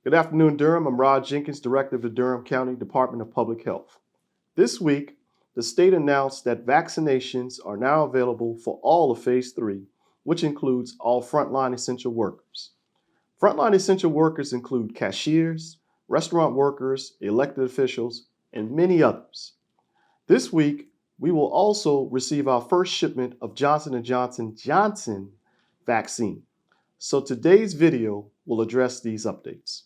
Good afternoon, Durham. I'm Jenkins, Director of the Durham County Department of Public Health. This week, the state announced that vaccinations are now available for all of Phase 3, which includes all frontline essential workers. Frontline essential workers include cashiers, restaurant workers, elected officials, and many others. This week, we will also receive our first shipment of Johnson & Johnson-Jannsen vaccine. So today's video will address these updates.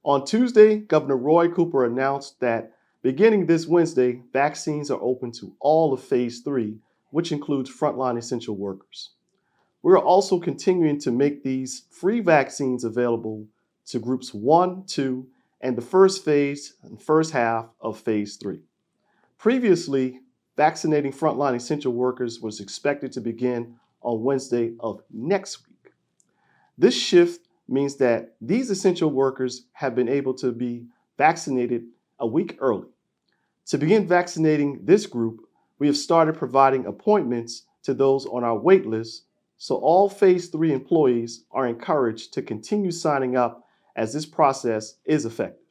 On Tuesday, Governor Roy Cooper announced that beginning this Wednesday, vaccines are open to all of Phase 3, which includes frontline essential workers. We're also continuing to make these free vaccines available to groups 1, 2, and the first phase and first half of Phase 3. Previously, vaccinating frontline essential workers was expected to begin on Wednesday of next week. This shift means that these essential workers have been able to be vaccinated a week early. To begin vaccinating this group, we have started providing appointments to those on our wait list, so all Phase 3 employees are encouraged to continue signing up as this process is effective.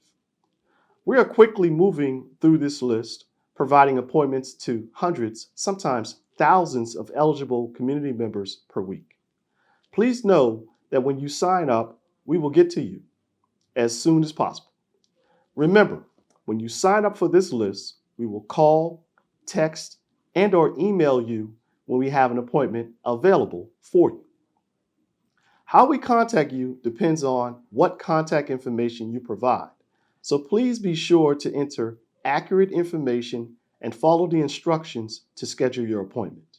We are quickly moving through this list, providing appointments to hundreds, sometimes thousands of eligible community members per week. Please know that when you sign up, we will get to you as soon as possible. Remember, when you sign up for this list, we will call, text, and/or email you when we have an appointment available for you. How we contact you depends on what contact information you provide. So please be sure to enter accurate information and follow the instructions to schedule your appointment.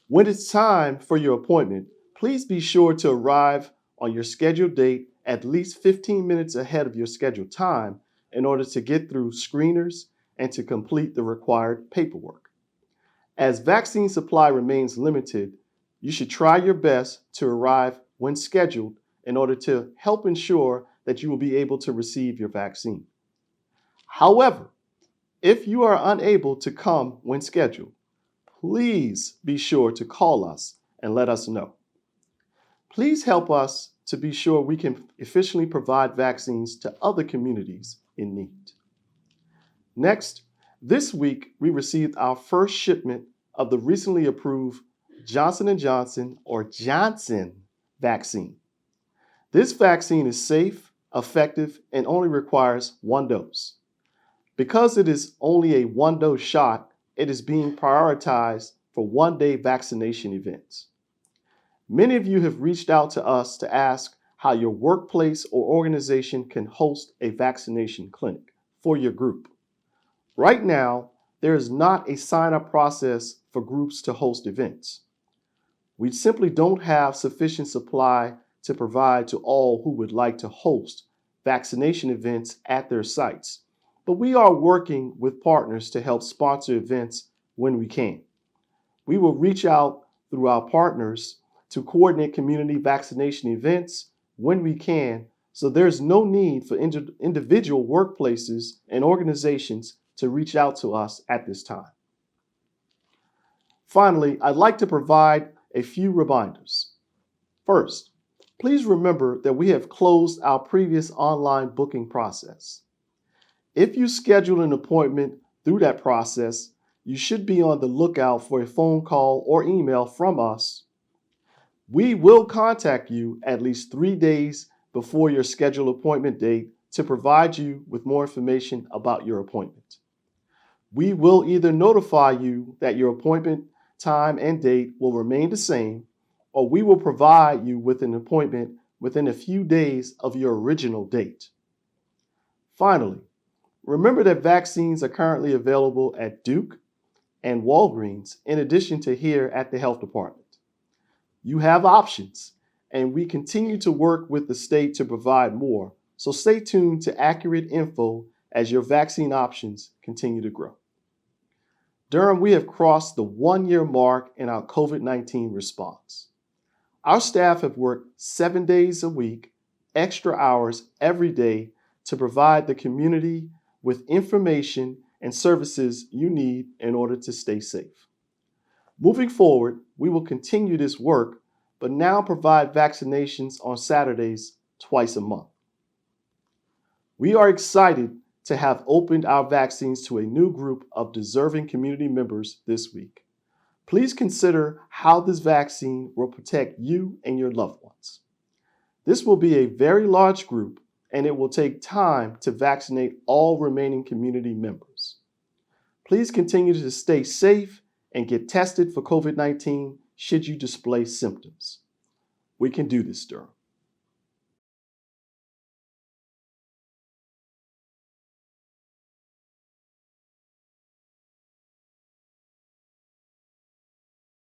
When it's time for your appointment, please be sure to arrive on your scheduled date at least 15 minutes ahead of your scheduled time in order to get through screeners and to complete the required paperwork. As vaccine supply remains limited, you should try your best to arrive when scheduled in order to help ensure that you will be able to receive your vaccine. However, if you are unable to come when scheduled, please be sure to call us and let us know. Please help us to be sure we can efficiently provide vaccines to other communities in need. Next, this week we received our first shipment of the recently approved Johnson & Johnson or Jannsen vaccine. This vaccine is safe, effective, and only requires one dose. Because it is only a one-dose shot, it is being prioritized for one-day vaccination events. Many of you have reached out to us to ask how your workplace or organization can host a vaccination clinic for your group. Right now, there is not a sign-up process for groups to host events. We simply don't have sufficient supply to provide to all who would like to host vaccination events at their sites, but we are working with partners to help sponsor events when we can. We will reach out through our partners to coordinate community vaccination events when we can, so there's no need for individual workplaces and organizations to reach out to us at this time. Finally, I'd like to provide a few reminders. First, please remember that we have closed our previous online booking process. If you schedule an appointment through that process, you should be on the lookout for a phone call or email from us. We will contact you at least 3 days before your scheduled appointment date to provide you with more information about your appointment. We will either notify you that your appointment time and date will remain the same, or we will provide you with an appointment within a few days of your original date. Finally, remember that vaccines are currently available at Duke and Walgreens, in addition to here at the health department. You have options, and we continue to work with the state to provide more, so stay tuned to accurate info as your vaccine options continue to grow. Durham, we have crossed the 1-year mark in our COVID-19 response. Our staff have worked 7 days a week, extra hours every day to provide the community with information and services you need in order to stay safe. Moving forward, we will continue this work, but now provide vaccinations on Saturdays twice a month. We are excited to have opened our vaccines to a new group of deserving community members this week. Please consider how this vaccine will protect you and your loved ones. This will be a very large group, and it will take time to vaccinate all remaining community members. Please continue to stay safe and get tested for COVID-19 should you display symptoms. We can do this, Durham.